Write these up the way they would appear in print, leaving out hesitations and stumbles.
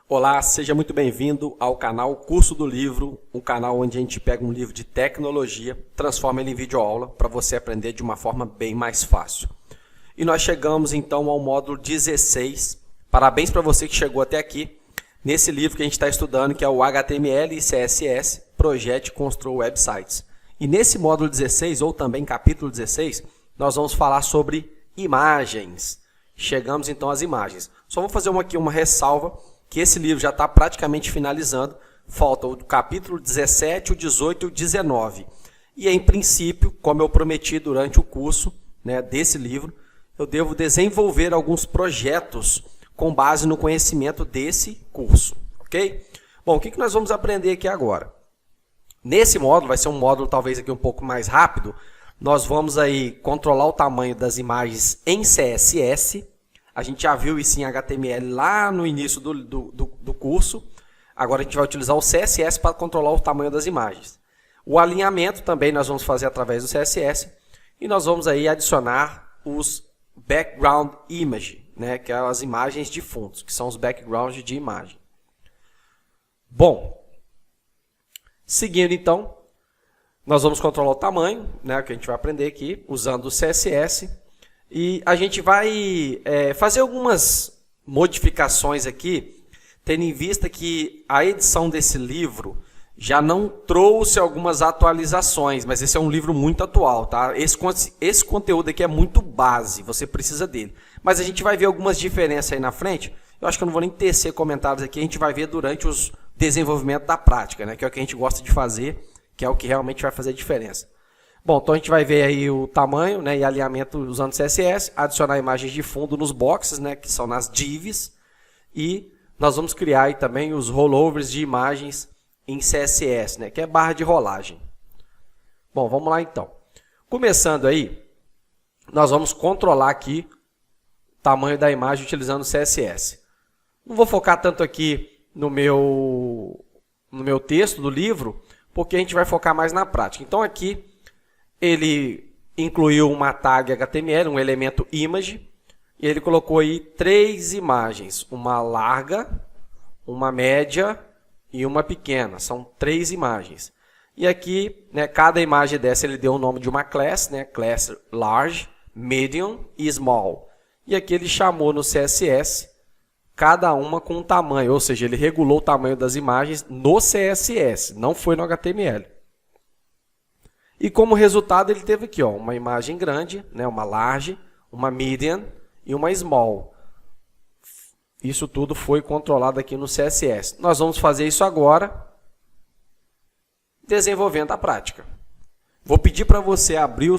Olá, seja muito bem-vindo ao canal Curso do Livro, um canal onde a gente pega um livro de tecnologia, transforma ele em videoaula para você aprender de uma forma bem mais fácil. E nós chegamos então ao módulo 16. Parabéns para você que chegou até aqui, nesse livro que a gente está estudando, que é o HTML e CSS, Projete e Construa Websites. E nesse módulo 16, ou também capítulo 16, nós vamos falar sobre imagens. Chegamos então às imagens. Só vou fazer aqui uma ressalva, que esse livro já está praticamente finalizando. Falta o capítulo 17, o 18 e o 19. E em princípio, como eu prometi durante o curso desse livro, eu devo desenvolver alguns projetos com base no conhecimento desse curso. Ok? Bom, o que nós vamos aprender aqui agora? Nesse módulo, vai ser um módulo talvez aqui um pouco mais rápido, nós vamos aí controlar o tamanho das imagens em CSS. A gente já viu isso em HTML lá no início do curso. Agora a gente vai utilizar o CSS para controlar o tamanho das imagens. O alinhamento também nós vamos fazer através do CSS. E nós vamos aí adicionar os background image, que são as imagens de fundos, que são os backgrounds de imagem. Bom, seguindo então, nós vamos controlar o tamanho, que a gente vai aprender aqui, usando o CSS. E a gente vai fazer algumas modificações aqui, tendo em vista que a edição desse livro já não trouxe algumas atualizações, mas esse é um livro muito atual, tá? Esse conteúdo aqui é muito base, você precisa dele. Mas a gente vai ver algumas diferenças aí na frente. Eu acho que eu não vou nem tecer comentários aqui, a gente vai ver durante os desenvolvimentos da prática, que é o que a gente gosta de fazer, que é o que realmente vai fazer a diferença. Bom, então a gente vai ver aí o tamanho e alinhamento usando CSS, adicionar imagens de fundo nos boxes, que são nas divs, e nós vamos criar aí também os rollovers de imagens em CSS, que é barra de rolagem. Bom, vamos lá então. Começando aí, nós vamos controlar aqui o tamanho da imagem utilizando o CSS. Não vou focar tanto aqui no meu texto do livro, porque a gente vai focar mais na prática. Então aqui ele incluiu uma tag HTML, um elemento image, e ele colocou aí 3 imagens, uma larga, uma média e uma pequena. São 3 imagens. E aqui, cada imagem dessa ele deu o nome de uma class, class large, medium e small. E aqui ele chamou no CSS cada uma com um tamanho, ou seja, ele regulou o tamanho das imagens no CSS, não foi no HTML. E como resultado ele teve aqui uma imagem grande, uma large, uma medium e uma small. Isso tudo foi controlado aqui no CSS. Nós vamos fazer isso agora, desenvolvendo a prática. Vou pedir para você abrir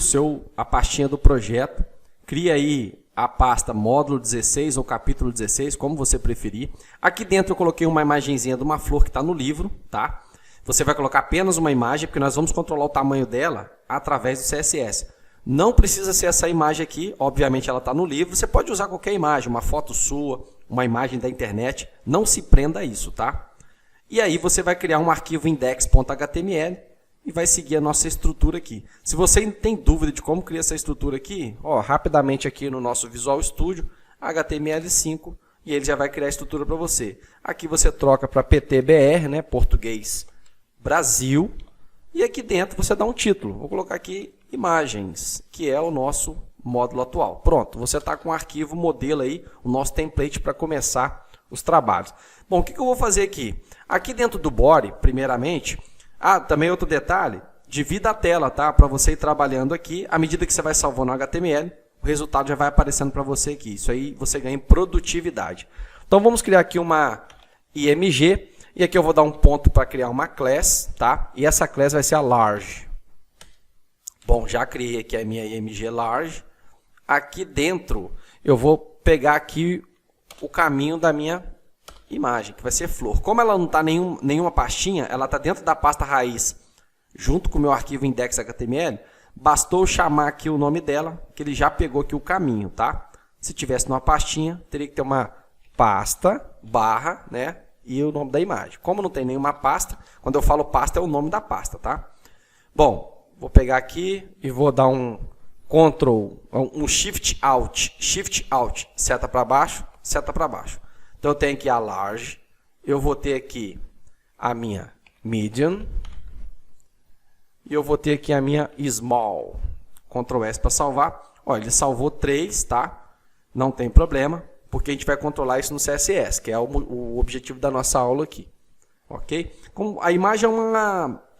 a pastinha do projeto, cria aí a pasta módulo 16 ou capítulo 16, como você preferir. Aqui dentro eu coloquei uma imagenzinha de uma flor que está no livro, tá? Você vai colocar apenas uma imagem, porque nós vamos controlar o tamanho dela através do CSS. Não precisa ser essa imagem aqui, obviamente ela está no livro. Você pode usar qualquer imagem, uma foto sua, uma imagem da internet. Não se prenda a isso, tá? E aí você vai criar um arquivo index.html e vai seguir a nossa estrutura aqui. Se você tem dúvida de como criar essa estrutura aqui, rapidamente aqui no nosso Visual Studio, HTML5, e ele já vai criar a estrutura para você. Aqui você troca para PTBR, português Brasil, e aqui dentro você dá um título. Vou colocar aqui imagens, que é o nosso módulo atual. Pronto, você está com o arquivo modelo aí, o nosso template para começar os trabalhos. Bom, o que eu vou fazer aqui? Aqui dentro do body, primeiramente, também outro detalhe, divida a tela, tá? Para você ir trabalhando aqui, à medida que você vai salvando o HTML, o resultado já vai aparecendo para você aqui. Isso aí você ganha em produtividade. Então vamos criar aqui uma IMG. E aqui eu vou dar um ponto para criar uma class, tá? E essa class vai ser a large. Bom, já criei aqui a minha IMG large. Aqui dentro eu vou pegar aqui o caminho da minha imagem, que vai ser flor. Como ela não está nenhuma pastinha, ela está dentro da pasta raiz, junto com o meu arquivo index.html, bastou eu chamar aqui o nome dela, que ele já pegou aqui o caminho, tá? Se tivesse numa pastinha, teria que ter uma pasta, barra, e o nome da imagem. Como não tem nenhuma pasta, quando eu falo pasta é o nome da pasta, tá? Bom, vou pegar aqui e vou dar um Ctrl, um Shift Alt, seta para baixo, seta para baixo. Então eu tenho aqui a large, eu vou ter aqui a minha medium e eu vou ter aqui a minha small. Ctrl S para salvar. Olha, ele salvou 3, tá? Não tem problema, porque a gente vai controlar isso no CSS, que é o objetivo da nossa aula aqui. Ok? Como a imagem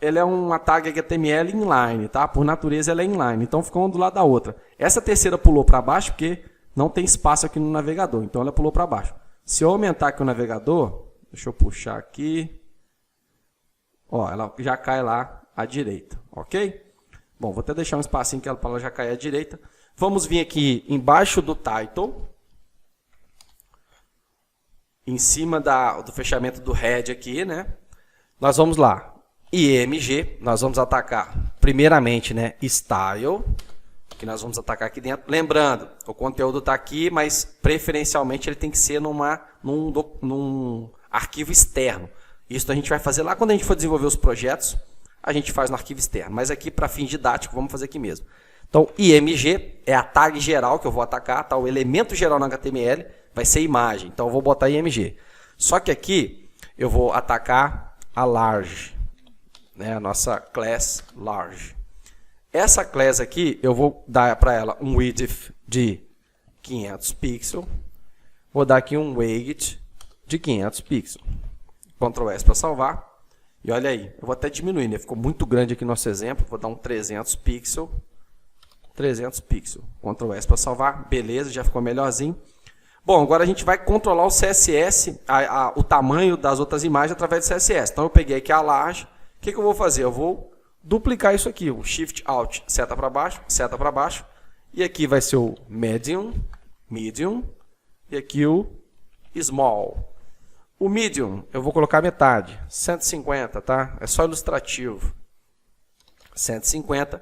ela é uma tag HTML inline, tá? Por natureza ela é inline, então fica uma do lado da outra. Essa terceira pulou para baixo porque não tem espaço aqui no navegador, então ela pulou para baixo. Se eu aumentar aqui o navegador, deixa eu puxar aqui, ó, ela já cai lá à direita, ok? Bom, vou até deixar um espacinho que ela para ela já cair à direita. Vamos vir aqui embaixo do title, em cima do fechamento do head aqui, né? Nós vamos lá, IMG, nós vamos atacar primeiramente, né, style, que nós vamos atacar aqui dentro. Lembrando, o conteúdo está aqui, mas preferencialmente ele tem que ser num arquivo externo. Isso a gente vai fazer lá quando a gente for desenvolver os projetos, a gente faz no arquivo externo. Mas aqui, para fim didático, vamos fazer aqui mesmo. Então, IMG é a tag geral que eu vou atacar, tá? O elemento geral no HTML vai ser imagem. Então, eu vou botar IMG. Só que aqui, eu vou atacar a large, né? A nossa class large. Essa class aqui, eu vou dar para ela um width de 500 pixels. Vou dar aqui um weight de 500 pixels. Ctrl S para salvar. E olha aí, eu vou até diminuir, né? Ficou muito grande aqui nosso exemplo. Vou dar um 300 pixels. 300 pixels. Ctrl S para salvar. Beleza, já ficou melhorzinho. Bom, agora a gente vai controlar o CSS, o tamanho das outras imagens através do CSS. Então eu peguei aqui a large. O que eu vou fazer? Eu vou duplicar isso aqui. O Shift Alt, seta para baixo, seta para baixo. E aqui vai ser o medium. E aqui o small. O medium, eu vou colocar metade, 150, tá? É só ilustrativo. 150.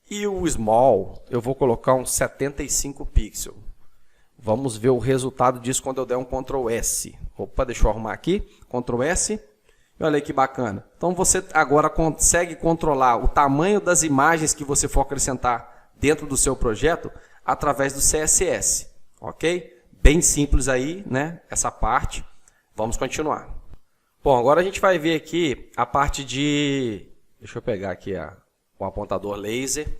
E o small, eu vou colocar uns 75 pixels. Vamos ver o resultado disso quando eu der um Ctrl S. Opa, deixa eu arrumar aqui. Ctrl S. E olha aí que bacana. Então você agora consegue controlar o tamanho das imagens que você for acrescentar dentro do seu projeto através do CSS. Ok? Bem simples aí, né? Essa parte. Vamos continuar. Bom, agora a gente vai ver aqui a parte de... Deixa eu pegar aqui o apontador laser.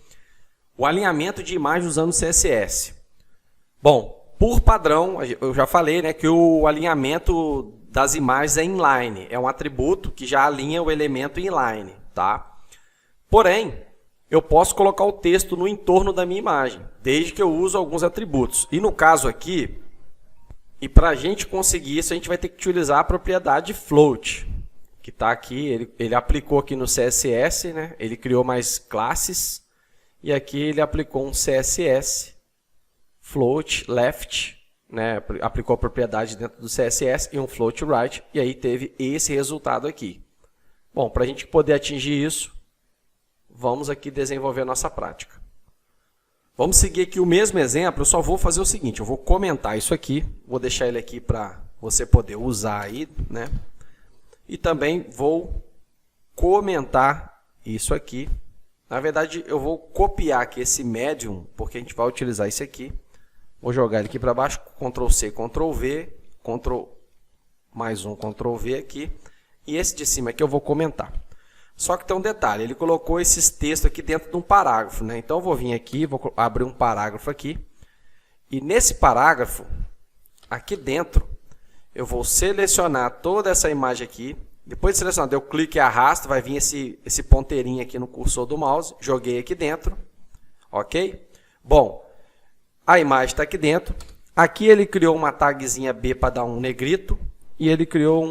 O alinhamento de imagem usando CSS. Bom, por padrão, eu já falei, né, que o alinhamento das imagens é inline. É um atributo que já alinha o elemento inline, tá? Porém, eu posso colocar o texto no entorno da minha imagem, desde que eu use alguns atributos. E no caso aqui, e para a gente conseguir isso, a gente vai ter que utilizar a propriedade float, que está aqui, ele aplicou aqui no CSS, né? Ele criou mais classes, e aqui ele aplicou um CSS, float left, né? Aplicou a propriedade dentro do CSS e um float right, e aí teve esse resultado aqui. Bom, para a gente poder atingir isso, vamos aqui desenvolver a nossa prática. Vamos seguir aqui o mesmo exemplo, eu só vou fazer o seguinte, eu vou comentar isso aqui, vou deixar ele aqui para você poder usar aí, né? E também vou comentar isso aqui. Na verdade, eu vou copiar aqui esse medium, porque a gente vai utilizar isso aqui. Vou jogar ele aqui para baixo, Ctrl C, Ctrl V, mais um Ctrl V aqui. E esse de cima aqui eu vou comentar. Só que tem um detalhe, ele colocou esses textos aqui dentro de um parágrafo, né? Então eu vou vir aqui, vou abrir um parágrafo aqui. E nesse parágrafo, aqui dentro, eu vou selecionar toda essa imagem aqui. Depois de selecionar, eu clico e arrasto, vai vir esse ponteirinho aqui no cursor do mouse. Joguei aqui dentro, ok? Bom, a imagem está aqui dentro. Aqui ele criou uma tagzinha B para dar um negrito. E ele criou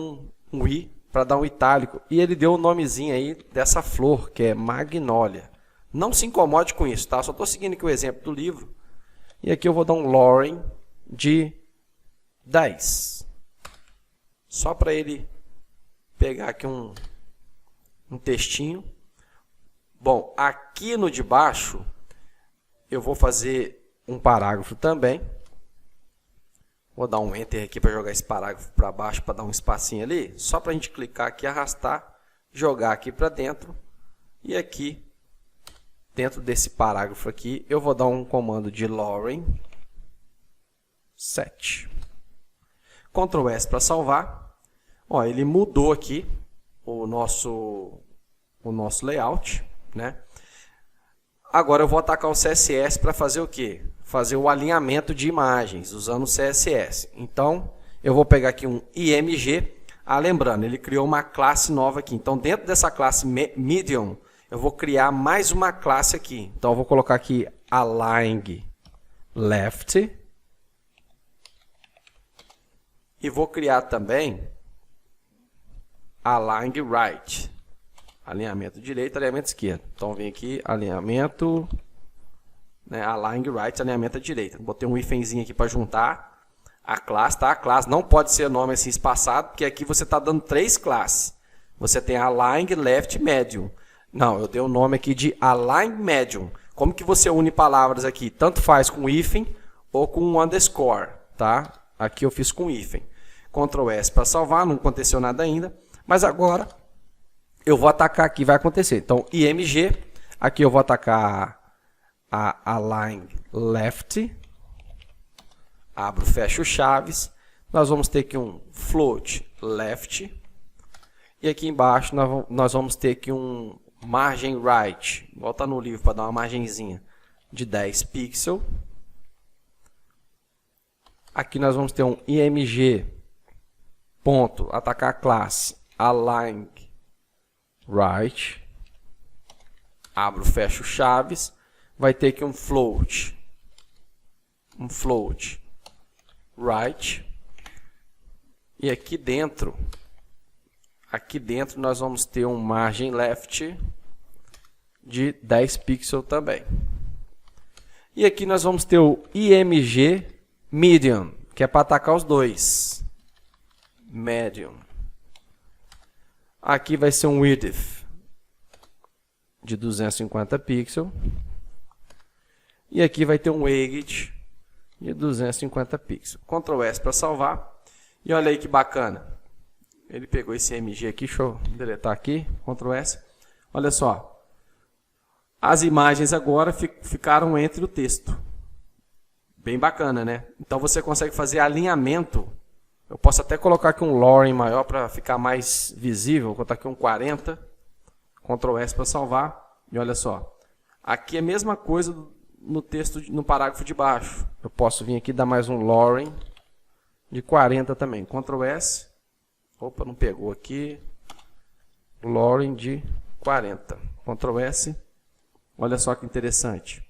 um I para dar um itálico. E ele deu o nomezinho aí dessa flor, que é Magnólia. Não se incomode com isso, tá? Só estou seguindo aqui o exemplo do livro. E aqui eu vou dar um Lauren de 10. Só para ele pegar aqui um textinho. Bom, aqui no de baixo, eu vou fazer um parágrafo também. Vou dar um Enter aqui para jogar esse parágrafo para baixo, para dar um espacinho ali. Só para a gente clicar aqui, arrastar, jogar aqui para dentro. E aqui, dentro desse parágrafo aqui, eu vou dar um comando de Lauren 7. Ctrl S para salvar. Ó, ele mudou aqui o nosso layout, né? Agora eu vou atacar o CSS para fazer o quê? Fazer o alinhamento de imagens usando o CSS. Então, eu vou pegar aqui um IMG. Lembrando, ele criou uma classe nova aqui. Então, dentro dessa classe Medium, eu vou criar mais uma classe aqui. Então, eu vou colocar aqui Align Left. E vou criar também Align Right. Alinhamento direito, alinhamento esquerdo. Então, vem aqui, alinhamento, né, Align Right, alinhamento à direita. Botei um hífenzinho aqui para juntar a classe, tá? A classe não pode ser nome assim espaçado, porque aqui você está dando 3 classes. Você tem Align, Left, Medium. Não, eu dei o nome aqui de Align Medium. Como que você une palavras aqui? Tanto faz com hífen ou com um underscore, tá? Aqui eu fiz com hífen. Ctrl S para salvar, não aconteceu nada ainda. Mas agora eu vou atacar aqui, vai acontecer. Então, IMG, aqui eu vou atacar a Align Left. Abro, fecho chaves. Nós vamos ter aqui um Float Left. E aqui embaixo nós vamos ter aqui um Margin Right. Volta no livro para dar uma margenzinha de 10 pixels. Aqui nós vamos ter um IMG. Ponto, atacar a classe Align Right. Abro, fecho chaves. Vai ter aqui um Float. Um Float Right. E aqui dentro nós vamos ter um Margin Left de 10 pixels também. E aqui nós vamos ter o IMG Medium, que é para atacar os dois. Medium. Aqui vai ser um Width de 250 pixels. E aqui vai ter um Weight de 250 pixels. Ctrl S para salvar. E olha aí que bacana. Ele pegou esse MG aqui, deixa eu deletar aqui. Ctrl S. Olha só. As imagens agora ficaram entre o texto. Bem bacana, né? Então você consegue fazer alinhamento. Eu posso até colocar aqui um lorem maior para ficar mais visível. Vou botar aqui um 40. Ctrl S para salvar. E olha só. Aqui é a mesma coisa no texto, no parágrafo de baixo. Eu posso vir aqui e dar mais um lorem de 40 também. Ctrl S. Opa, não pegou aqui. Lorem de 40. Ctrl S. Olha só que interessante.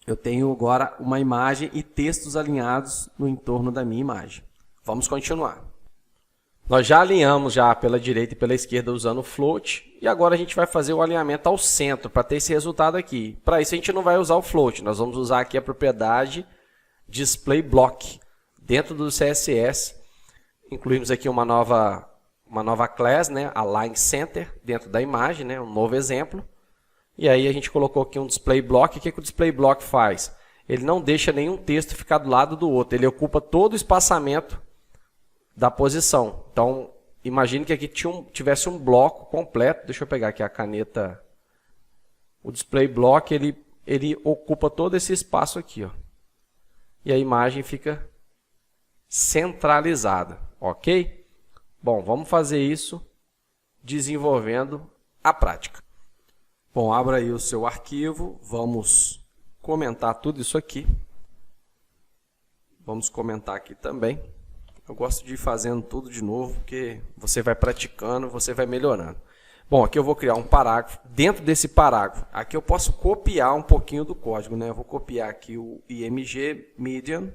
Eu tenho agora uma imagem e textos alinhados no entorno da minha imagem. Vamos continuar. Nós já alinhamos já pela direita e pela esquerda usando o float. E agora a gente vai fazer o alinhamento ao centro para ter esse resultado aqui. Para isso a gente não vai usar o float. Nós vamos usar aqui a propriedade Display Block. Dentro do CSS, incluímos aqui uma nova class, né? Align Center, dentro da imagem, né? Um novo exemplo. E aí a gente colocou aqui um Display Block. O que o Display Block faz? Ele não deixa nenhum texto ficar do lado do outro. Ele ocupa todo o espaçamento da posição. Então, imagine que aqui tivesse um bloco completo. Deixa eu pegar aqui a caneta. O Display Block, ele ocupa todo esse espaço aqui, ó. E a imagem fica centralizada, ok? Bom, vamos fazer isso desenvolvendo a prática. Bom, abra aí o seu arquivo, vamos comentar tudo isso aqui. Vamos comentar aqui também. Eu gosto de ir fazendo tudo de novo, porque você vai praticando, você vai melhorando. Bom, aqui eu vou criar um parágrafo. Dentro desse parágrafo, aqui eu posso copiar um pouquinho do código, né? Eu vou copiar aqui o IMG Medium,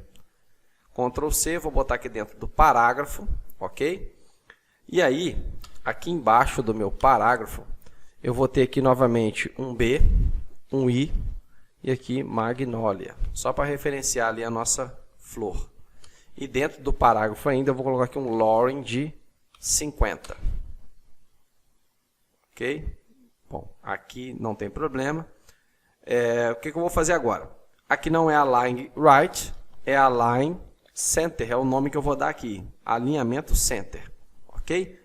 Ctrl C, vou botar aqui dentro do parágrafo, ok? E aí, aqui embaixo do meu parágrafo, eu vou ter aqui novamente um B, um I e aqui Magnolia, só para referenciar ali a nossa flor. E dentro do parágrafo ainda eu vou colocar aqui um lorem de 50. Ok? Bom, aqui não tem problema. O que eu vou fazer agora? Aqui não é Align Right, é Align Center, é o nome que eu vou dar aqui. Alinhamento Center. Ok?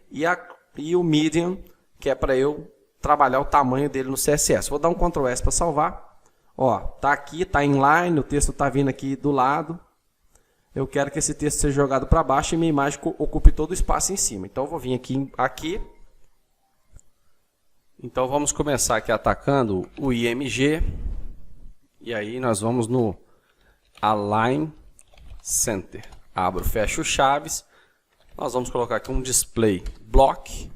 E o Medium, que é para eu trabalhar o tamanho dele no CSS. Vou dar um Ctrl S para salvar. Ó, tá aqui, tá inline, o texto tá vindo aqui do lado. eu quero que esse texto seja jogado para baixo e minha imagem ocupe todo o espaço em cima. Então eu vou vir aqui. Então vamos começar aqui atacando o IMG. E aí nós vamos no Align Center. Abro, fecho chaves. Nós vamos colocar aqui um display block.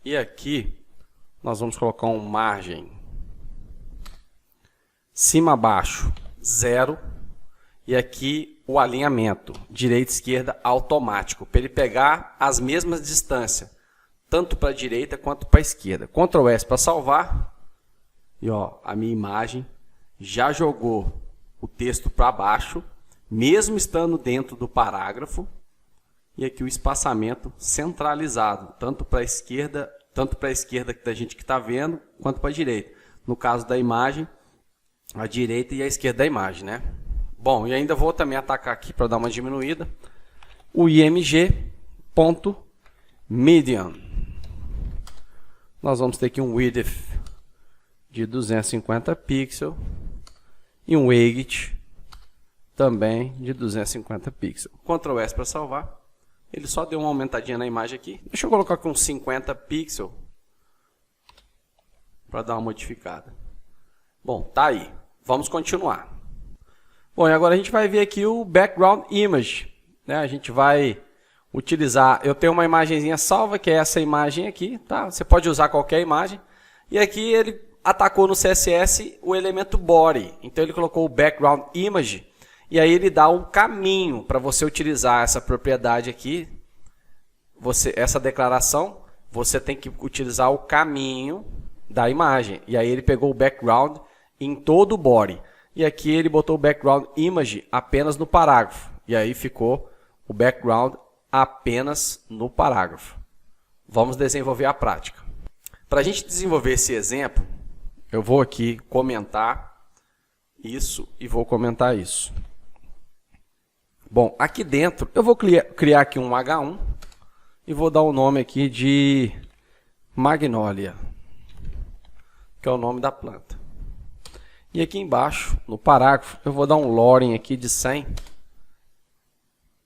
E aqui nós vamos colocar um margem cima baixo 0. E aqui o alinhamento direita e esquerda automático, para ele pegar as mesmas distâncias, tanto para a direita quanto para a esquerda. Ctrl S para salvar. E ó, a minha imagem já jogou o texto para baixo, mesmo estando dentro do parágrafo. E aqui o espaçamento centralizado, tanto para a esquerda da gente que está vendo, quanto para a direita. No caso da imagem, a direita e a esquerda da imagem, né? Bom, e ainda vou também atacar aqui para dar uma diminuída. O img.median. Nós vamos ter aqui um width de 250 pixels e um height também de 250 pixels. Ctrl S para salvar. Ele só deu uma aumentadinha na imagem aqui. Deixa eu colocar aqui uns 50 pixels para dar uma modificada. Bom, tá aí. Vamos continuar. Bom, e agora a gente vai ver aqui o background image, né? A gente vai utilizar, eu tenho uma imagenzinha salva, que é essa imagem aqui, tá? Você pode usar qualquer imagem. E aqui ele atacou no CSS o elemento body. Então ele colocou o background image. E aí ele dá um caminho para você utilizar essa propriedade aqui. Essa declaração, você tem que utilizar o caminho da imagem. E aí ele pegou o background em todo o body. E aqui ele botou o background image apenas no parágrafo. E aí ficou o background apenas no parágrafo. Vamos desenvolver a prática. Para a gente desenvolver esse exemplo, eu vou aqui comentar isso e vou comentar isso. Bom, aqui dentro eu vou criar aqui um H1 e vou dar o nome aqui de Magnolia, que é o nome da planta. E aqui embaixo, no parágrafo, eu vou dar um loading aqui de 100,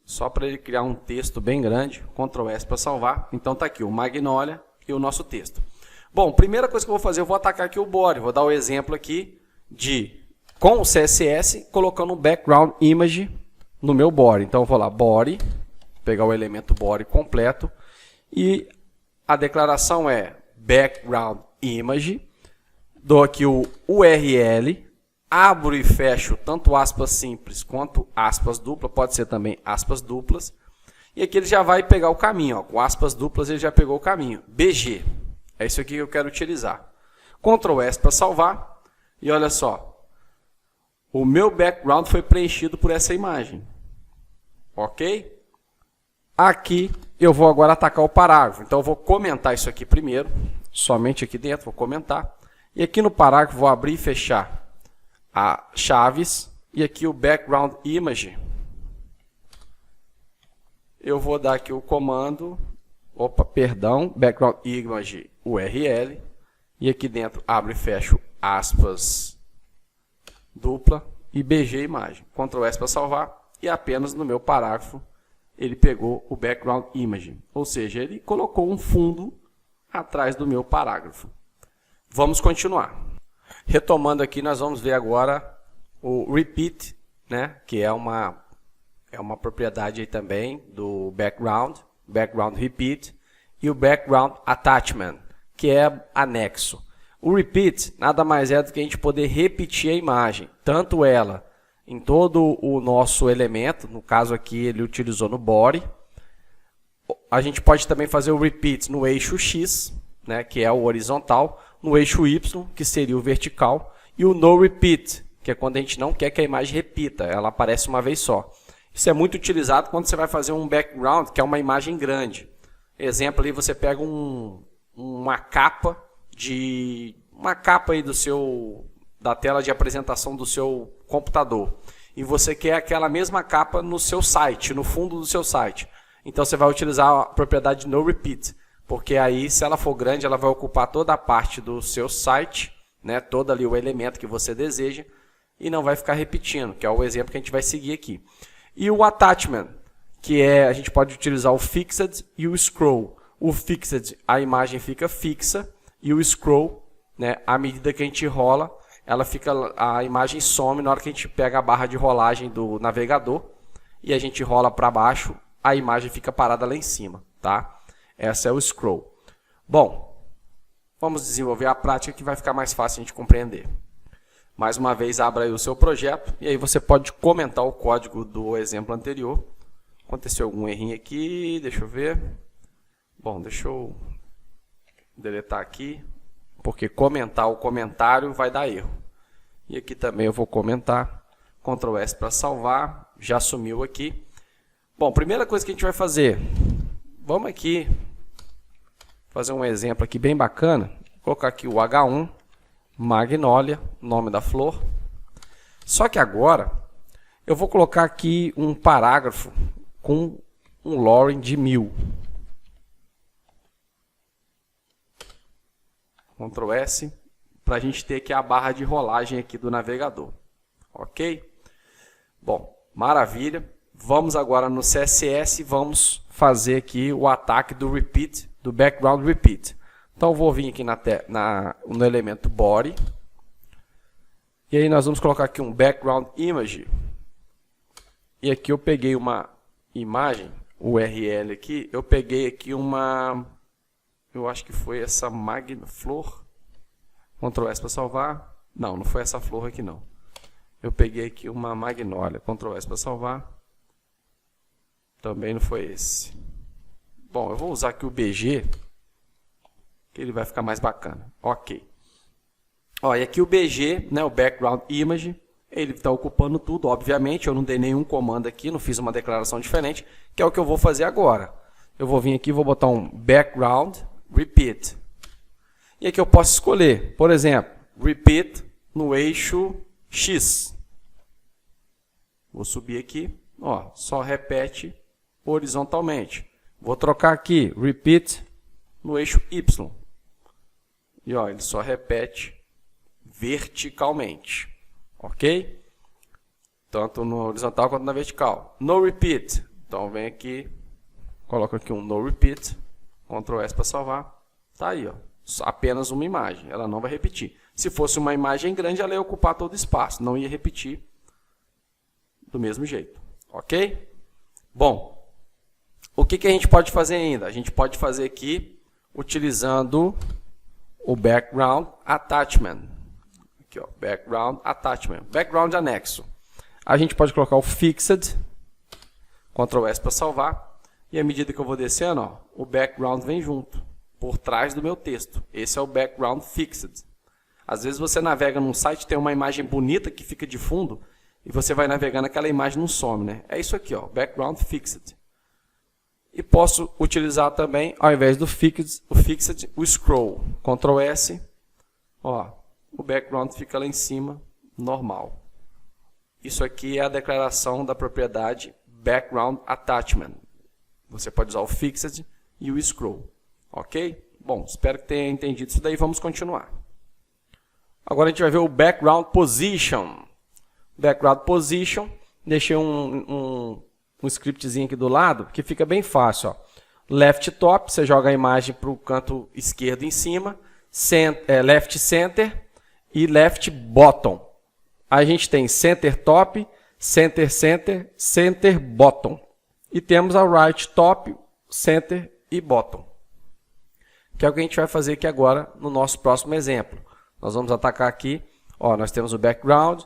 só para ele criar um texto bem grande. Ctrl S para salvar. Então está aqui o Magnolia e o nosso texto. Bom, primeira coisa que eu vou fazer, eu vou atacar aqui o body. Vou dar o exemplo aqui com o CSS, colocando um background image no meu body. Então eu vou lá, body, pegar o elemento body completo. E a declaração é background image. Dou aqui o URL, abro e fecho tanto aspas simples quanto aspas duplas, pode ser também aspas duplas. E aqui ele já vai pegar o caminho, ó, com aspas duplas ele já pegou o caminho. BG, é isso aqui que eu quero utilizar. Ctrl S para salvar. E olha só, o meu background foi preenchido por essa imagem. Ok? Aqui eu vou agora atacar o parágrafo. Então eu vou comentar isso aqui primeiro, somente aqui dentro, vou comentar. E aqui no parágrafo vou abrir e fechar as chaves. E aqui o background image. Eu vou dar aqui o comando, background image URL. E aqui dentro abro e fecho aspas dupla e BG imagem. Ctrl S para salvar. E apenas no meu parágrafo ele pegou o background image. Ou seja, ele colocou um fundo atrás do meu parágrafo. Vamos continuar. Retomando aqui, nós vamos ver agora o repeat, né, que é uma propriedade aí também do background repeat, e o background attachment, que é anexo. O repeat nada mais é do que a gente poder repetir a imagem, tanto ela em todo o nosso elemento, no caso aqui ele utilizou no body. A gente pode também fazer o repeat no eixo X, né, que é o horizontal, no eixo Y, que seria o vertical, e o no repeat, que é quando a gente não quer que a imagem repita, ela aparece uma vez só. Isso é muito utilizado quando você vai fazer um background, que é uma imagem grande. Exemplo, ali você pega uma capa aí da tela de apresentação do seu computador, e você quer aquela mesma capa no seu site, no fundo do seu site. Então você vai utilizar a propriedade no repeat, porque aí, se ela for grande, ela vai ocupar toda a parte do seu site, né, todo ali o elemento que você deseja, e não vai ficar repetindo, que é o exemplo que a gente vai seguir aqui. E o attachment, que é, a gente pode utilizar o fixed e o scroll. O fixed, a imagem fica fixa, e o scroll, né, à medida que a gente rola, a imagem some na hora que a gente pega a barra de rolagem do navegador e a gente rola para baixo, a imagem fica parada lá em cima, tá? Essa é o scroll. Bom, vamos desenvolver a prática que vai ficar mais fácil a gente compreender. Mais uma vez, abra aí o seu projeto e aí você pode comentar o código do exemplo anterior. Aconteceu algum errinho aqui, deixa eu ver. Bom, deixa eu deletar aqui, porque comentar o comentário vai dar erro. E aqui também eu vou comentar, Ctrl S para salvar, já sumiu aqui. Bom, primeira coisa que a gente vai fazer, vamos aqui fazer um exemplo aqui bem bacana. Vou colocar aqui o H1, Magnólia, nome da flor. Só que agora eu vou colocar aqui um parágrafo com um lorem de 1000. Ctrl S, para a gente ter aqui a barra de rolagem aqui do navegador. Ok? Bom, maravilha. Vamos agora no CSS e vamos fazer aqui o ataque do repeat, do background repeat. Então eu vou vir aqui no elemento body. E aí nós vamos colocar aqui um background image. E aqui eu peguei uma imagem, URL aqui, eu peguei aqui uma, eu acho que foi essa flor. Ctrl S para salvar. Não, não foi essa flor aqui não. Eu peguei aqui uma magnólia. Ctrl S para salvar. Também não foi esse. Bom, eu vou usar aqui o BG, que ele vai ficar mais bacana. Ok. Ó, e aqui o BG, né, o Background Image, ele está ocupando tudo, obviamente. Eu não dei nenhum comando aqui, não fiz uma declaração diferente, que é o que eu vou fazer agora. Eu vou vir aqui e vou botar um Background Repeat. E aqui eu posso escolher, por exemplo, repeat no eixo X. Vou subir aqui, ó, só repete horizontalmente. Vou trocar aqui, repeat no eixo Y. E ó, ele só repete verticalmente. Ok? Tanto no horizontal quanto na vertical. No repeat. Então vem aqui, coloco aqui um no repeat. Ctrl S para salvar. Tá aí, ó. Apenas uma imagem, ela não vai repetir. Se fosse uma imagem grande, ela ia ocupar todo o espaço, não ia repetir do mesmo jeito. Ok? Bom, o que a gente pode fazer ainda? A gente pode fazer aqui utilizando o background attachment. Aqui, ó, background attachment, background anexo. A gente pode colocar o fixed, Ctrl S para salvar, e à medida que eu vou descendo, ó, o background vem junto, por trás do meu texto. Esse é o background fixed. Às vezes você navega num site, tem uma imagem bonita que fica de fundo, e você vai navegando, aquela imagem não some, né? É isso aqui, ó, background fixed. E posso utilizar também, ao invés do fixed, o scroll. Ctrl S, ó, o background fica lá em cima, normal. Isso aqui é a declaração da propriedade background attachment. Você pode usar o fixed e o scroll. Ok? Bom, espero que tenha entendido isso daí. Vamos continuar. Agora a gente vai ver o background position. Background position, deixei um scriptzinho aqui do lado, que fica bem fácil. Ó. Left top, você joga a imagem para o canto esquerdo em cima. Left center e left bottom. A gente tem center top, center center, center bottom. E temos a right top, center e bottom. Que é o que a gente vai fazer aqui agora no nosso próximo exemplo. Nós vamos atacar aqui, ó, nós temos o background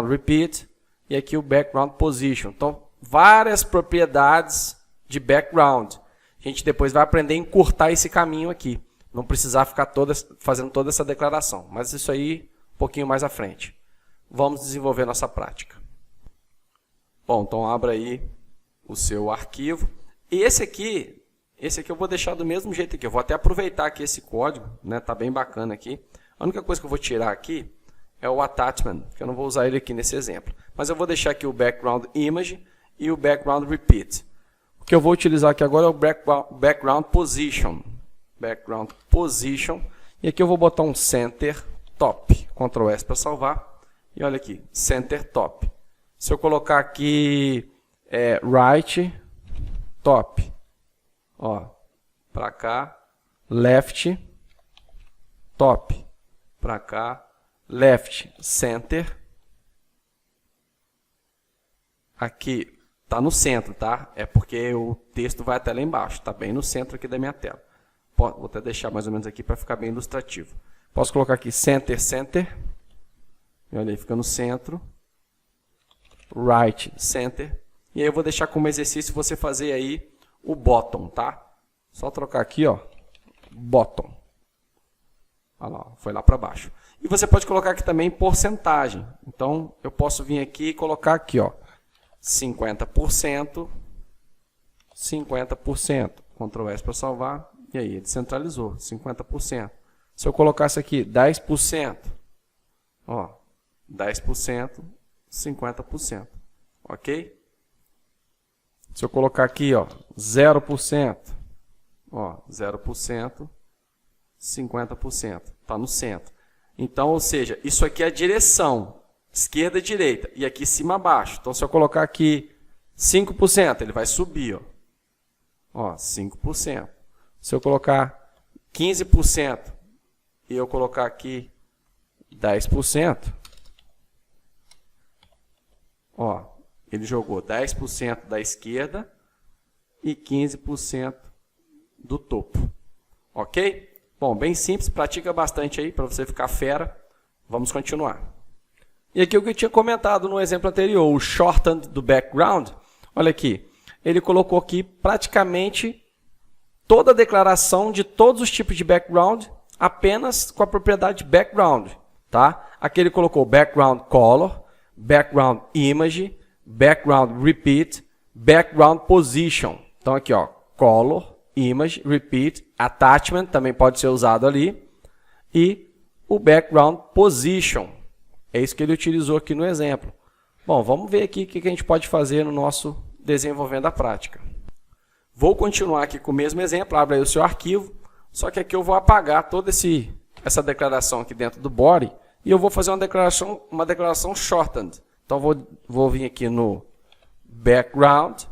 repeat e aqui o background position. Então, várias propriedades de background. A gente depois vai aprender a encurtar esse caminho aqui. Não precisar ficar fazendo toda essa declaração. Mas isso aí um pouquinho mais à frente. Vamos desenvolver nossa prática. Bom, então abra aí o seu arquivo. E esse aqui eu vou deixar do mesmo jeito aqui. Eu vou até aproveitar aqui esse código, né? Tá bem bacana aqui. A única coisa que eu vou tirar aqui é o attachment, que eu não vou usar ele aqui nesse exemplo. Mas eu vou deixar aqui o background image e o background repeat. O que eu vou utilizar aqui agora é o background position. Background position. E aqui eu vou botar um center top. Ctrl S para salvar. E olha aqui, Center Top. Se eu colocar aqui Right Top, ó, para cá, Left Top, para cá, Left Center. Aqui está no centro, tá? É porque o texto vai até lá embaixo, está bem no centro aqui da minha tela. Vou até deixar mais ou menos aqui para ficar bem ilustrativo. Posso colocar aqui Center, Center. E olha aí, fica no centro. Right, Center. E aí eu vou deixar como exercício você fazer aí o bottom, tá? Só trocar aqui, ó, bottom. Olha lá, foi lá para baixo. E você pode colocar aqui também porcentagem. Então, eu posso vir aqui e colocar aqui, ó, 50%, 50%. Ctrl S para salvar. E aí, ele centralizou, 50%. Se eu colocasse aqui 10%, ó, 10%, 50%. Ok? Se eu colocar aqui, ó, 0%, ó, 0%, 50%. Está no centro. Então, ou seja, isso aqui é a direção, esquerda e direita, e aqui cima baixo. Então, se eu colocar aqui 5%, ele vai subir, ó. Ó, 5%. Se eu colocar 15% e eu colocar aqui 10%, ó, ele jogou 10% da esquerda e 15% do topo. Ok? Bom, bem simples, pratica bastante aí para você ficar fera. Vamos continuar. E aqui o que eu tinha comentado no exemplo anterior, o shortened do background. Olha aqui, ele colocou aqui praticamente toda a declaração de todos os tipos de background apenas com a propriedade background, tá? Aqui ele colocou background color, background image, background repeat, background position. Então aqui, ó, color, image, repeat, attachment também pode ser usado ali e o background position. É isso que ele utilizou aqui no exemplo. Bom, vamos ver aqui o que a gente pode fazer no nosso desenvolvendo a prática. Vou continuar aqui com o mesmo exemplo, abre aí o seu arquivo, só que aqui eu vou apagar toda essa declaração aqui dentro do body e eu vou fazer uma declaração shortened. Então, vou vir aqui no background,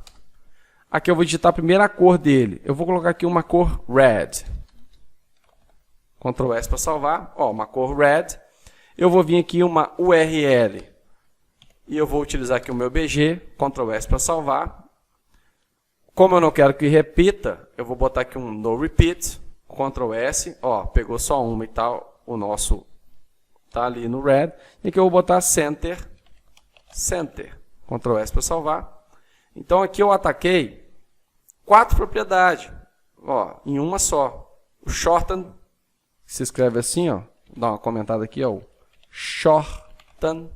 aqui eu vou digitar a primeira cor dele, eu vou colocar aqui uma cor red. Ctrl S para salvar, ó, uma cor red. Eu vou vir aqui uma URL e eu vou utilizar aqui o meu BG, Ctrl S para salvar. Como eu não quero que repita, eu vou botar aqui um no repeat, Ctrl S, ó, pegou só uma e tal, o nosso tá ali no red. E aqui eu vou botar center, center, Ctrl S para salvar. Então aqui eu ataquei 4 propriedades, ó, em uma só. O shorten, se escreve assim, ó, dá uma comentada aqui, ó, o shorten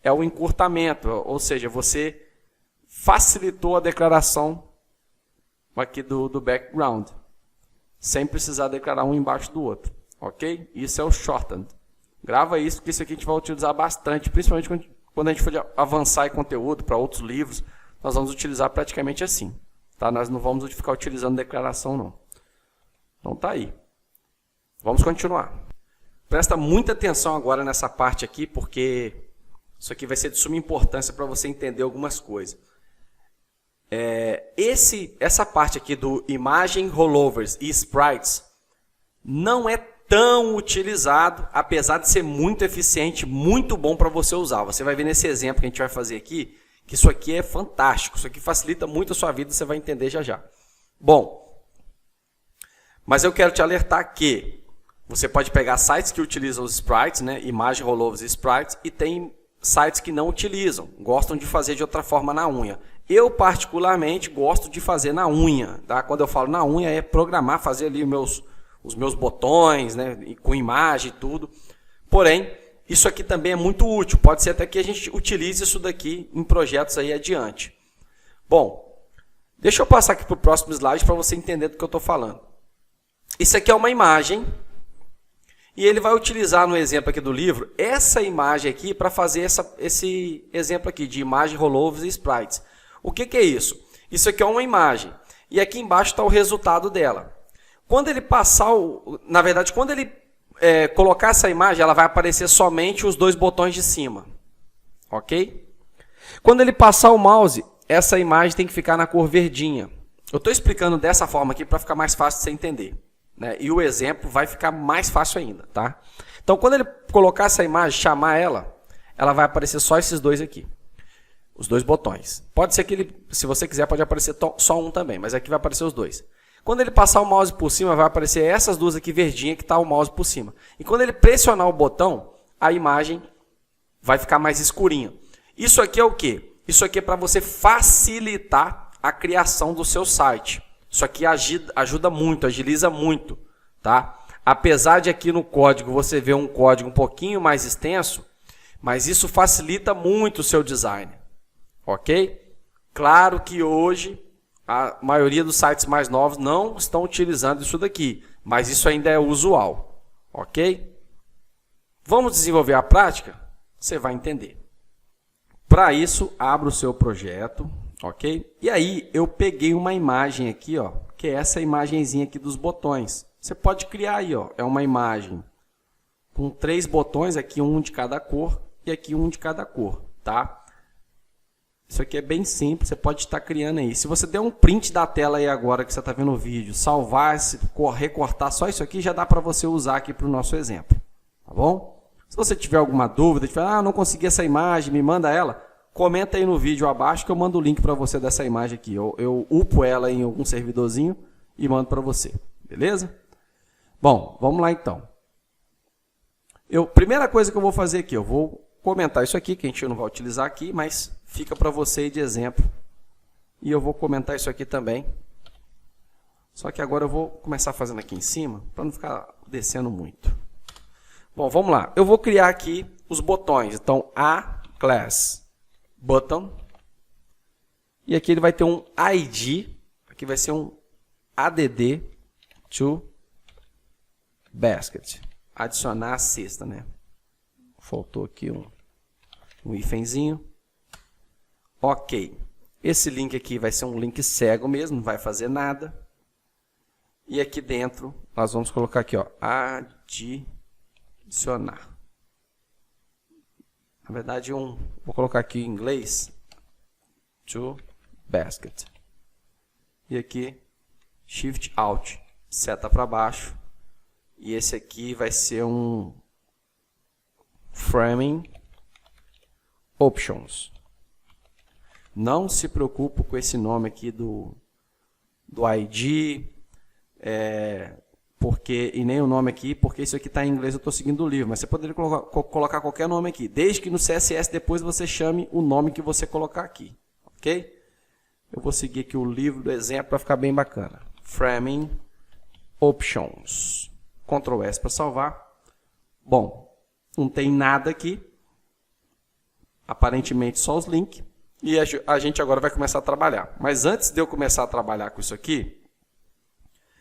é o encurtamento, ou seja, você facilitou a declaração aqui do background, sem precisar declarar um embaixo do outro, ok? Isso é o shortened. Grava isso, porque isso aqui a gente vai utilizar bastante, principalmente quando a gente for avançar em conteúdo para outros livros, nós vamos utilizar praticamente assim, tá? Nós não vamos ficar utilizando declaração, não. Então tá aí. Vamos continuar. Presta muita atenção agora nessa parte aqui, porque isso aqui vai ser de suma importância para você entender algumas coisas. Essa parte aqui do imagem, rollovers e sprites não é tão utilizado, apesar de ser muito eficiente, muito bom para você usar. Você vai ver nesse exemplo que a gente vai fazer aqui, que isso aqui é fantástico, isso aqui facilita muito a sua vida, você vai entender já já. Bom, mas eu quero te alertar que você pode pegar sites que utilizam os sprites, né, imagem, rollovers e sprites, e tem sites que não utilizam, gostam de fazer de outra forma na unha. Eu, particularmente, gosto de fazer na unha. Tá? Quando eu falo na unha, é programar, fazer ali os meus botões, né, com imagem e tudo. Porém, isso aqui também é muito útil. Pode ser até que a gente utilize isso daqui em projetos aí adiante. Bom, deixa eu passar aqui para o próximo slide para você entender do que eu estou falando. Isso aqui é uma imagem. E ele vai utilizar no exemplo aqui do livro, essa imagem aqui para fazer esse exemplo aqui de imagem, rollovers e sprites. O que é isso? Isso aqui é uma imagem. E aqui embaixo está o resultado dela. Quando ele passar, na verdade, quando ele colocar essa imagem, ela vai aparecer somente os 2 botões de cima. ok? Quando ele passar o mouse, essa imagem tem que ficar na cor verdinha. Eu estou explicando dessa forma aqui para ficar mais fácil de você entender, né? E o exemplo vai ficar mais fácil ainda, tá? Então, quando ele colocar essa imagem, chamar ela vai aparecer só esses dois aqui. Os dois botões. Pode ser que ele, se você quiser, pode aparecer só um também, mas aqui vai aparecer os dois. Quando ele passar o mouse por cima, vai aparecer essas duas aqui verdinhas que está o mouse por cima. E quando ele pressionar o botão, a imagem vai ficar mais escurinha. Isso aqui é o quê? Isso aqui é para você facilitar a criação do seu site. Isso aqui ajuda muito, agiliza muito, tá? Apesar de aqui no código você ver um código um pouquinho mais extenso, mas isso facilita muito o seu design, ok? Claro que hoje a maioria dos sites mais novos não estão utilizando isso daqui, mas isso ainda é usual, ok? Vamos desenvolver a prática? Você vai entender. Para isso, abra o seu projeto, ok? E aí, eu peguei uma imagem aqui, ó, que é essa imagenzinha aqui dos botões. Você pode criar aí, ó, é uma imagem com 3 botões, aqui um de cada cor e aqui um de cada cor, tá? Isso aqui é bem simples, você pode estar criando aí. Se você der um print da tela aí agora que você está vendo o vídeo, salvar, recortar só isso aqui, já dá para você usar aqui para o nosso exemplo, tá bom? Se você tiver alguma dúvida, não consegui essa imagem, me manda ela, comenta aí no vídeo abaixo que eu mando o link para você dessa imagem aqui. Eu upo ela em algum servidorzinho e mando para você, beleza? Bom, vamos lá então. Primeira coisa que eu vou fazer aqui, eu vou comentar isso aqui, que a gente não vai utilizar aqui, mas fica para você de exemplo. E eu vou comentar isso aqui também. Só que agora eu vou começar fazendo aqui em cima, para não ficar descendo muito. Bom, vamos lá. Eu vou criar aqui os botões. Então, a class button. E aqui ele vai ter um ID. Aqui vai ser um add to basket. Adicionar a cesta, né? Faltou aqui um hífenzinho. Ok. Esse link aqui vai ser um link cego mesmo, não vai fazer nada. E aqui dentro, nós vamos colocar aqui, ó, adicionar. Na verdade, vou colocar aqui em inglês, to basket. E aqui, Shift Alt, seta para baixo. E esse aqui vai ser um Framing Options. Não se preocupe com esse nome aqui do ID, e nem o nome aqui, porque isso aqui está em inglês, eu estou seguindo o livro, mas você poderia colocar qualquer nome aqui, desde que no CSS depois você chame o nome que você colocar aqui, ok? Eu vou seguir aqui o livro do exemplo para ficar bem bacana. Framing Options. Ctrl S para salvar. Bom, não tem nada aqui, aparentemente só os links, e a gente agora vai começar a trabalhar. Mas antes de eu começar a trabalhar com isso aqui,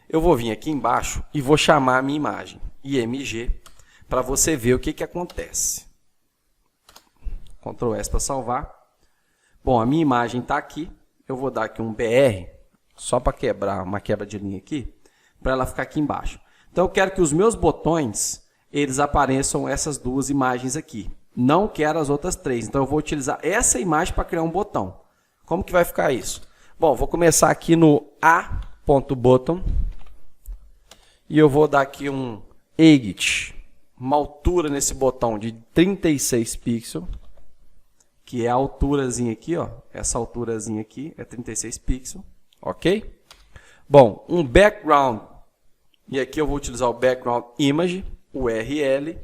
eu vou vir aqui embaixo e vou chamar a minha imagem, IMG, para você ver o que acontece. Ctrl S para salvar. Bom, a minha imagem está aqui. Eu vou dar aqui um BR, só para quebrar uma quebra de linha aqui, para ela ficar aqui embaixo. Então, eu quero que os meus botões, eles apareçam essas duas imagens aqui. Não quero as outras 3. Então, eu vou utilizar essa imagem para criar um botão. Como que vai ficar isso? Bom, vou começar aqui no a.button. E eu vou dar aqui um height, uma altura nesse botão de 36 pixels, que é a alturazinha aqui, ó. Essa alturazinha aqui é 36 pixels, ok? Bom, um background, e aqui eu vou utilizar o background image, URL,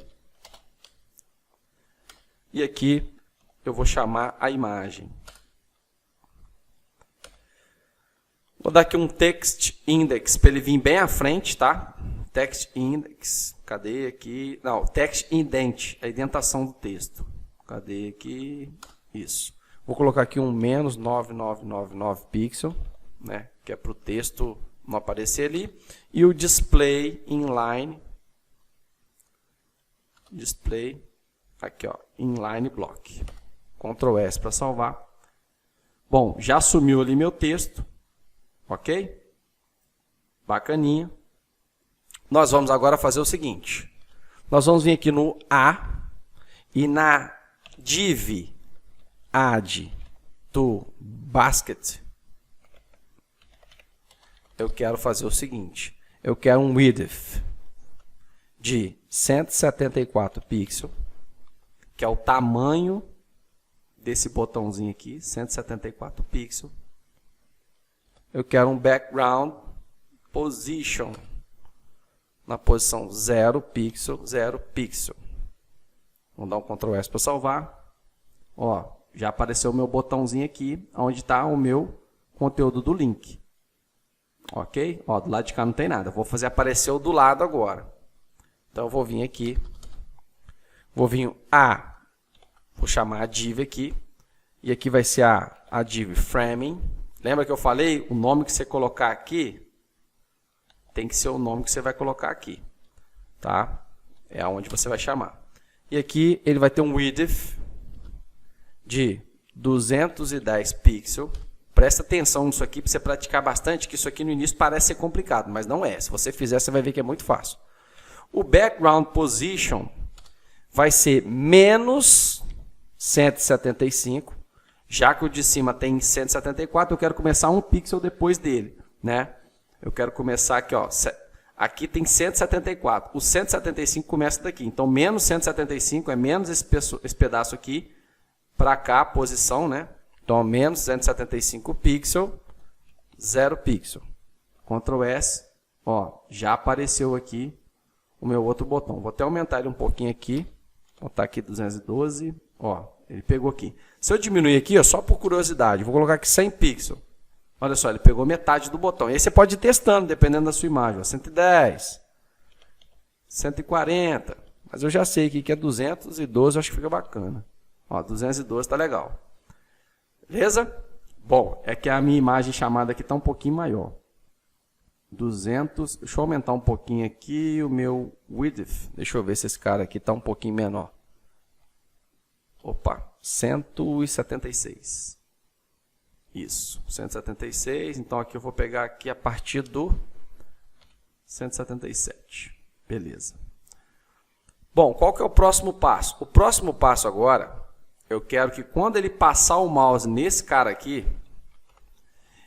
e aqui eu vou chamar a imagem. Vou dar aqui um text index para ele vir bem à frente, tá? Text index, cadê aqui? Não, text indent, a indentação do texto. Cadê aqui? Isso. Vou colocar aqui um menos 9999 pixel, né? Que é para o texto não aparecer ali. E o display inline, display, aqui ó, inline block. Ctrl S para salvar. Bom, já sumiu ali meu texto. Ok? Bacaninha. Nós vamos agora fazer o seguinte. Nós vamos vir aqui no A e na div add to basket, eu quero fazer o seguinte, eu quero um width de 174 pixels, que é o tamanho desse botãozinho aqui, 174 pixels. Eu quero um background position na posição 0 pixel, 0 pixel. Vamos dar um Ctrl S para salvar. Ó, já apareceu o meu botãozinho aqui, onde está o meu conteúdo do link. Ok? Ó, do lado de cá não tem nada. Vou fazer aparecer o do lado agora. Então eu vou vir aqui. Vou vir vou chamar a div aqui. E aqui vai ser a div framing. Lembra que eu falei? O nome que você colocar aqui tem que ser o nome que você vai colocar aqui. Tá? É aonde você vai chamar. E aqui ele vai ter um width de 210 pixels. Presta atenção nisso aqui para você praticar bastante, que isso aqui no início parece ser complicado, mas não é. Se você fizer, você vai ver que é muito fácil. O background position vai ser menos 175. Já que o de cima tem 174, eu quero começar um pixel depois dele, né? Eu quero começar aqui, ó. Aqui tem 174. O 175 começa daqui. Então, menos 175 é menos esse pedaço aqui para cá, a posição, né? Então, menos 175 pixel, 0 pixel. Ctrl S, ó, já apareceu aqui o meu outro botão. Vou até aumentar ele um pouquinho aqui. Vou botar aqui 212, ó, ele pegou aqui. Se eu diminuir aqui, ó, só por curiosidade, vou colocar aqui 100 pixels. Olha só, ele pegou metade do botão. E aí você pode ir testando, dependendo da sua imagem. Ó, 110, 140, mas eu já sei aqui que é 212, acho que fica bacana. Ó, 212 tá legal. Beleza? Bom, é que a minha imagem chamada aqui está um pouquinho maior. 200, deixa eu aumentar um pouquinho aqui o meu width. Deixa eu ver se esse cara aqui está um pouquinho menor. Opa, 176. Isso, 176. Então aqui eu vou pegar aqui a partir do 177. Beleza. Bom, qual que é o próximo passo? O próximo passo agora, eu quero que quando ele passar o mouse nesse cara aqui,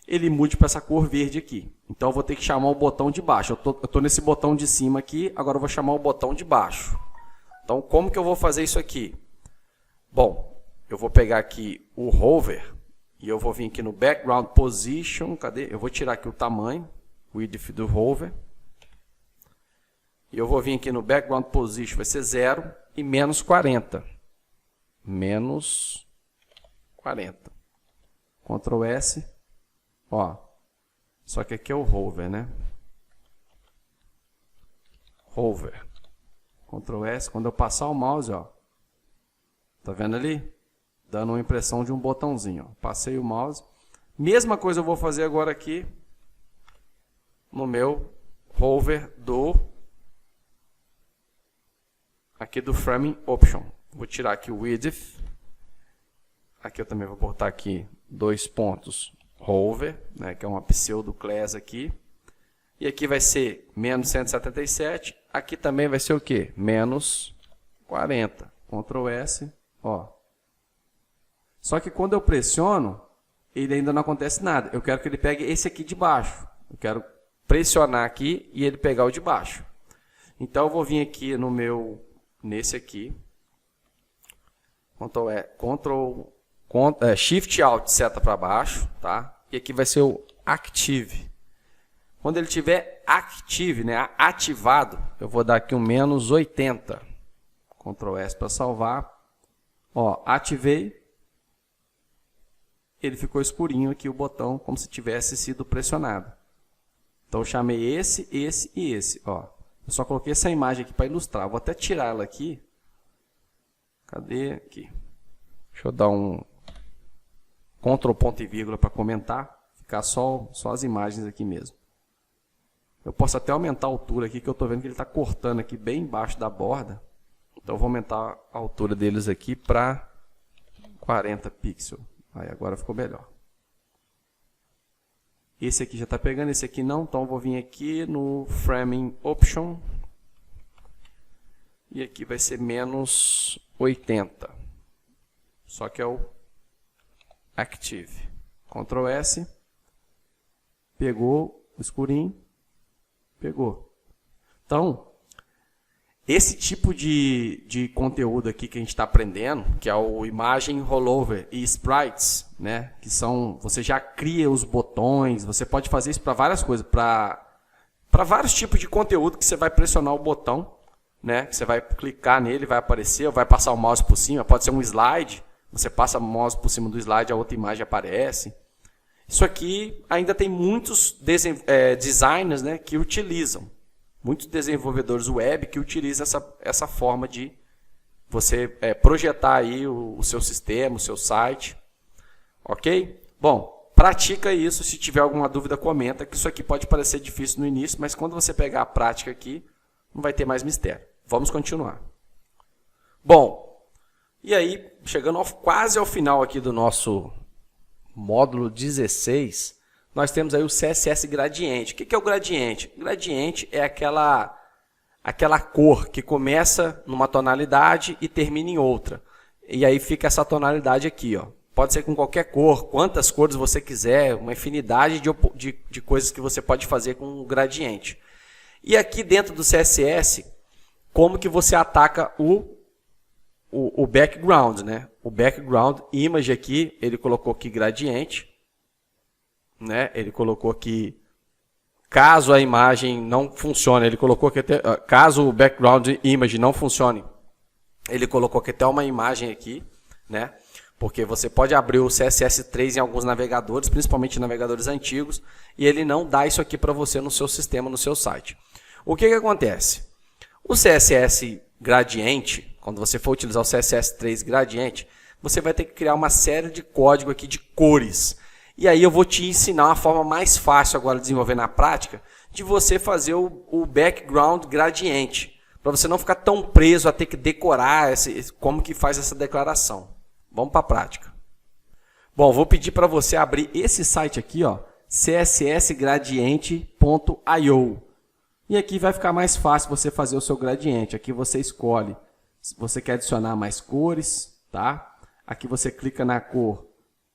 ele mude para essa cor verde aqui. Então eu vou ter que chamar o botão de baixo. Eu tô nesse botão de cima aqui, agora eu vou chamar o botão de baixo. Então como que eu vou fazer isso aqui? Bom, eu vou pegar aqui o hover e eu vou vir aqui no background position, cadê? Eu vou tirar aqui o tamanho, o width do hover. E eu vou vir aqui no background position, vai ser 0 e menos 40. Menos 40. Ctrl S. Ó. Só que aqui é o hover, né? Hover. Ctrl S. Quando eu passar o mouse, ó. Tá vendo ali? Dando uma impressão de um botãozinho. Ó. Passei o mouse. Mesma coisa eu vou fazer agora aqui no meu hover aqui do framing option. Vou tirar aqui o width. Aqui eu também vou botar aqui 2 pontos hover, né, que é uma pseudo class aqui. E aqui vai ser menos 177. Aqui também vai ser o quê? Menos 40. Ctrl S. Ó. Só que quando eu pressiono, ele ainda não acontece nada. Eu quero que ele pegue esse aqui de baixo. Eu quero pressionar aqui e ele pegar o de baixo. Então eu vou vir aqui no meu, nesse aqui. Shift Alt seta para baixo, tá? E aqui vai ser o Active. Quando ele tiver Active, né, ativado, eu vou dar aqui um menos 80. Ctrl S para salvar. Ó, ativei. Ele ficou escurinho aqui o botão, como se tivesse sido pressionado. Então eu chamei esse e esse. Ó, eu só coloquei essa imagem aqui para ilustrar. Vou até tirar ela aqui. Cadê? Aqui. Deixa eu dar um Ctrl ponto e vírgula para comentar. Ficar só as imagens aqui mesmo. Eu posso até aumentar a altura aqui, que eu estou vendo que ele está cortando aqui bem embaixo da borda. Então eu vou aumentar a altura deles aqui para 40 pixels. Aí agora ficou melhor. Esse aqui já está pegando, esse aqui não. Então eu vou vir aqui no Framing Option. E aqui vai ser menos 80. Só que é o Active. Ctrl S. Pegou o escurinho. Pegou. Então, esse tipo de conteúdo aqui que a gente está aprendendo, que é o Imagem Rollover e Sprites, né? Que são, você já cria os botões, você pode fazer isso para várias coisas, para vários tipos de conteúdo que você vai pressionar o botão, né? Que você vai clicar nele, vai aparecer, ou vai passar o mouse por cima, pode ser um slide, você passa o mouse por cima do slide, a outra imagem aparece. Isso aqui ainda tem muitos designers, né, que utilizam. Muitos desenvolvedores web que utilizam essa forma de você projetar aí o seu sistema, o seu site. Ok? Bom, pratica isso. Se tiver alguma dúvida, comenta, que isso aqui pode parecer difícil no início, mas quando você pegar a prática aqui, não vai ter mais mistério. Vamos continuar. Bom, e aí, chegando quase ao final aqui do nosso módulo 16, nós temos aí o CSS gradiente. O que é o gradiente? O gradiente é aquela cor que começa numa tonalidade e termina em outra. E aí fica essa tonalidade aqui, ó. Pode ser com qualquer cor, quantas cores você quiser, uma infinidade de coisas que você pode fazer com o gradiente. E aqui dentro do CSS, como que você ataca o background, né? O background image aqui, ele colocou aqui gradiente, né? Ele colocou aqui, caso a imagem não funcione, ele colocou aqui até, caso o background image não funcione, ele colocou aqui até uma imagem aqui, né? Porque você pode abrir o CSS3 em alguns navegadores, principalmente navegadores antigos, e ele não dá isso aqui para você no seu sistema, no seu site. O que acontece? O CSS gradiente, quando você for utilizar o CSS3 gradiente, você vai ter que criar uma série de código aqui de cores. E aí eu vou te ensinar uma forma mais fácil agora de desenvolver na prática, de você fazer o background gradiente, para você não ficar tão preso a ter que decorar como que faz essa declaração. Vamos para a prática. Bom, vou pedir para você abrir esse site aqui, ó, cssgradiente.io. E aqui vai ficar mais fácil você fazer o seu gradiente. Aqui você escolhe se você quer adicionar mais cores, tá? Aqui você clica na cor,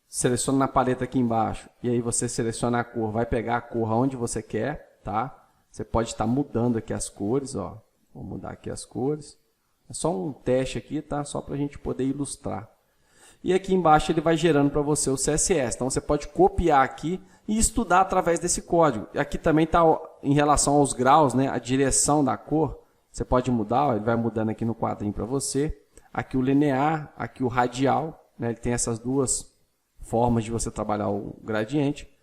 seleciona na paleta aqui embaixo, e aí você seleciona a cor, vai pegar a cor onde você quer, tá? Você pode estar mudando aqui as cores, ó. Vou mudar aqui as cores. É só um teste aqui, tá? Só para a gente poder ilustrar. E aqui embaixo ele vai gerando para você o CSS. Então você pode copiar aqui e estudar através desse código. Aqui também está em relação aos graus, né? A direção da cor. Você pode mudar, ó, ele vai mudando aqui no quadrinho para você. Aqui o linear, aqui o radial, né? Ele tem essas duas formas de você trabalhar o gradiente,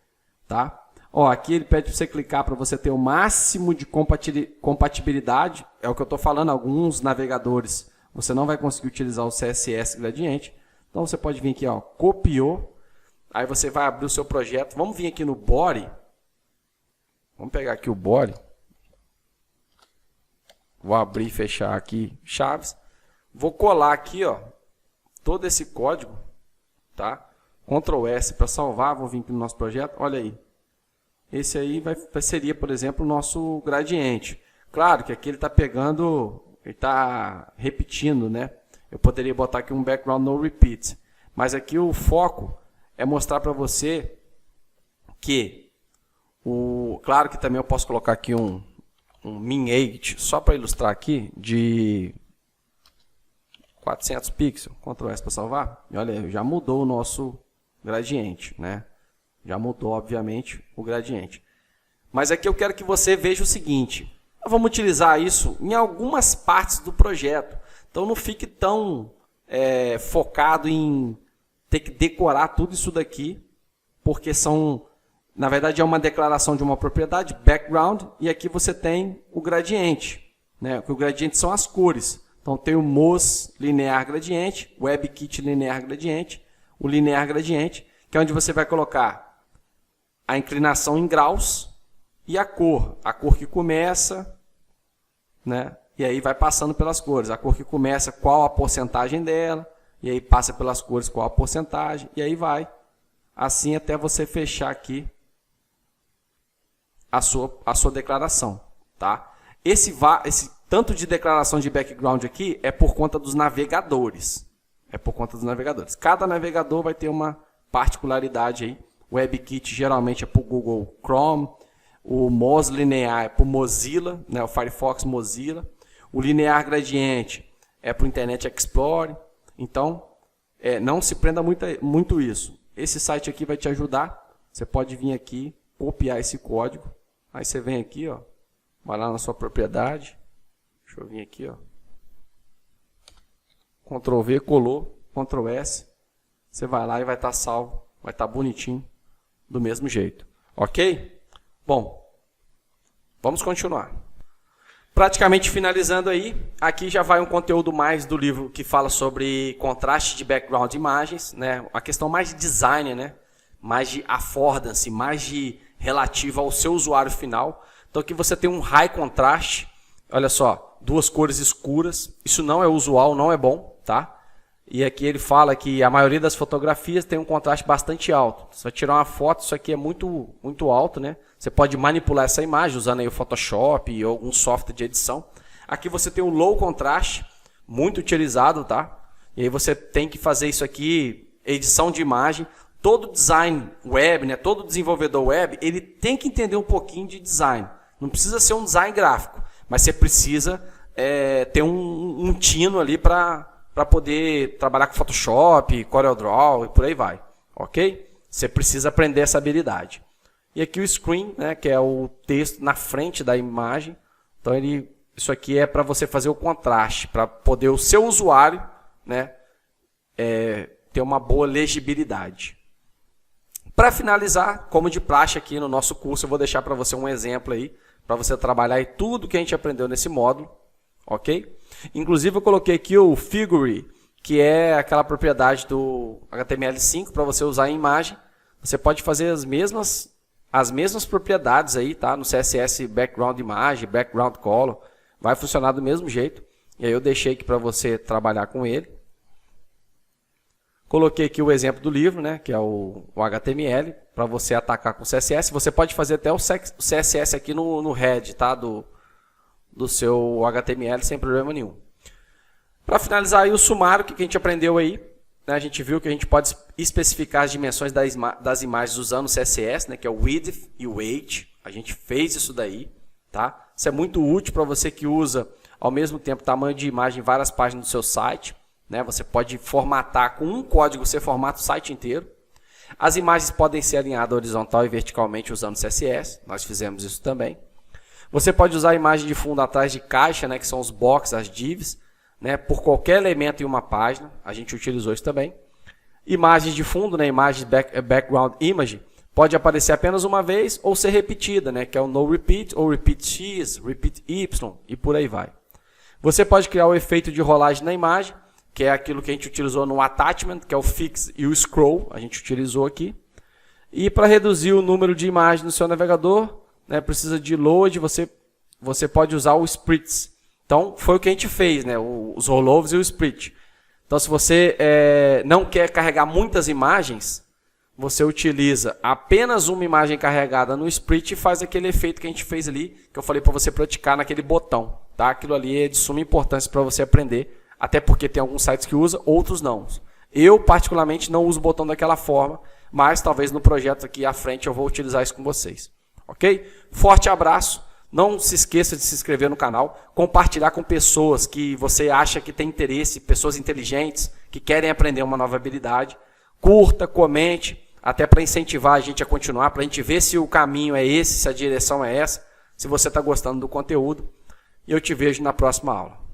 tá? Ó, aqui ele pede para você clicar para você ter o máximo de compatibilidade. É o que eu estou falando, alguns navegadores você não vai conseguir utilizar o CSS gradiente. Então você pode vir aqui, ó, copiou, aí você vai abrir o seu projeto. Vamos vir aqui no body. Vamos pegar aqui o body. Vou abrir e fechar aqui chaves. Vou colar aqui, ó, todo esse código, tá? Ctrl S para salvar, vou vir aqui no nosso projeto. Olha aí. Esse aí seria, por exemplo, o nosso gradiente. Claro que aqui ele está pegando, ele está repetindo, né? Eu poderia botar aqui um background no repeat. Mas aqui o foco é mostrar para você que, claro que também eu posso colocar aqui um min8, só para ilustrar aqui, de 400 pixels. Ctrl S para salvar. E olha aí, já mudou o nosso gradiente, né? Já mudou, obviamente, o gradiente. Mas aqui eu quero que você veja o seguinte. Vamos utilizar isso em algumas partes do projeto. Então não fique tão focado em ter que decorar tudo isso daqui, porque na verdade é uma declaração de uma propriedade, background, e aqui você tem o gradiente, né? O gradiente são as cores. Então tem o Moz linear gradiente, WebKit linear gradiente, o linear gradiente, que é onde você vai colocar a inclinação em graus e a cor que começa, né? E aí vai passando pelas cores. A cor que começa, qual a porcentagem dela. E aí passa pelas cores, qual a porcentagem. E aí vai assim até você fechar aqui a sua declaração. Tá? Esse tanto de declaração de background aqui é por conta dos navegadores. É por conta dos navegadores. Cada navegador vai ter uma particularidade aí. O WebKit geralmente é para o Google Chrome, o Moz Linear é para o Mozilla, né, o Firefox Mozilla, o Linear Gradiente é para o Internet Explorer. Então, não se prenda muito isso. Esse site aqui vai te ajudar. Você pode vir aqui, copiar esse código. Aí você vem aqui, ó, vai lá na sua propriedade. Deixa eu vir aqui, ó. Ctrl V, colou, Ctrl S. Você vai lá e vai estar salvo, vai estar bonitinho, do mesmo jeito. Ok? Bom, vamos continuar. Praticamente finalizando aí, aqui já vai um conteúdo mais do livro que fala sobre contraste de background de imagens, né? A questão mais de design, né? Mais de affordance, mais de relativo ao seu usuário final. Então aqui você tem um high contrast, olha só, duas cores escuras, isso não é usual, não é bom, tá? E aqui ele fala que a maioria das fotografias tem um contraste bastante alto. Se você tirar uma foto, isso aqui é muito alto, né? Você pode manipular essa imagem usando aí o Photoshop ou algum software de edição. Aqui você tem o low contrast, muito utilizado, tá? E aí você tem que fazer isso aqui, edição de imagem. Todo design web, né? Todo desenvolvedor web, ele tem que entender um pouquinho de design. Não precisa ser um design gráfico, mas você precisa ter um tino ali para poder trabalhar com Photoshop, CorelDRAW e por aí vai, ok? Você precisa aprender essa habilidade. E aqui o screen, né, que é o texto na frente da imagem. Então isso aqui é para você fazer o contraste, para poder o seu usuário, né, ter uma boa legibilidade. Para finalizar, como de praxe aqui no nosso curso, eu vou deixar para você um exemplo aí, para você trabalhar aí tudo que a gente aprendeu nesse módulo, ok? Inclusive eu coloquei aqui o Figure, que é aquela propriedade do HTML5 para você usar em imagem. Você pode fazer as mesmas propriedades aí, tá? No CSS Background Image, Background Color, vai funcionar do mesmo jeito. E aí eu deixei aqui para você trabalhar com ele. Coloquei aqui o exemplo do livro, né? Que é o HTML, para você atacar com CSS. Você pode fazer até o CSS aqui no head, tá? Do seu HTML sem problema nenhum. Para finalizar aí o sumário, o que a gente aprendeu aí, né, a gente viu que a gente pode especificar as dimensões das imagens usando o CSS, né, que é o width e o height. A gente fez isso daí, tá? Isso é muito útil para você que usa ao mesmo tempo tamanho de imagem em várias páginas do seu site, né? Você pode formatar com um código, você formata o site inteiro. As imagens podem ser alinhadas horizontal e verticalmente usando CSS, nós fizemos isso também. Você pode usar a imagem de fundo atrás de caixa, né, que são os boxes, as divs, né, por qualquer elemento em uma página. A gente utilizou isso também. Imagens de fundo, né, imagens background image, pode aparecer apenas uma vez ou ser repetida, né, que é o no repeat ou repeat X, repeat Y e por aí vai. Você pode criar o efeito de rolagem na imagem, que é aquilo que a gente utilizou no attachment, que é o fix e o scroll, a gente utilizou aqui. E para reduzir o número de imagens no seu navegador, né, precisa de load, você pode usar o splits. Então, foi o que a gente fez, né, os rollovers e o split. Então, se você não quer carregar muitas imagens, você utiliza apenas uma imagem carregada no split e faz aquele efeito que a gente fez ali, que eu falei para você praticar naquele botão. Tá? Aquilo ali é de suma importância para você aprender, até porque tem alguns sites que usam, outros não. Eu, particularmente, não uso o botão daquela forma, mas talvez no projeto aqui à frente eu vou utilizar isso com vocês. Ok? Forte abraço. Não se esqueça de se inscrever no canal, compartilhar com pessoas que você acha que tem interesse, pessoas inteligentes, que querem aprender uma nova habilidade. Curta, comente, até para incentivar a gente a continuar, para a gente ver se o caminho é esse, se a direção é essa, se você está gostando do conteúdo. E eu te vejo na próxima aula.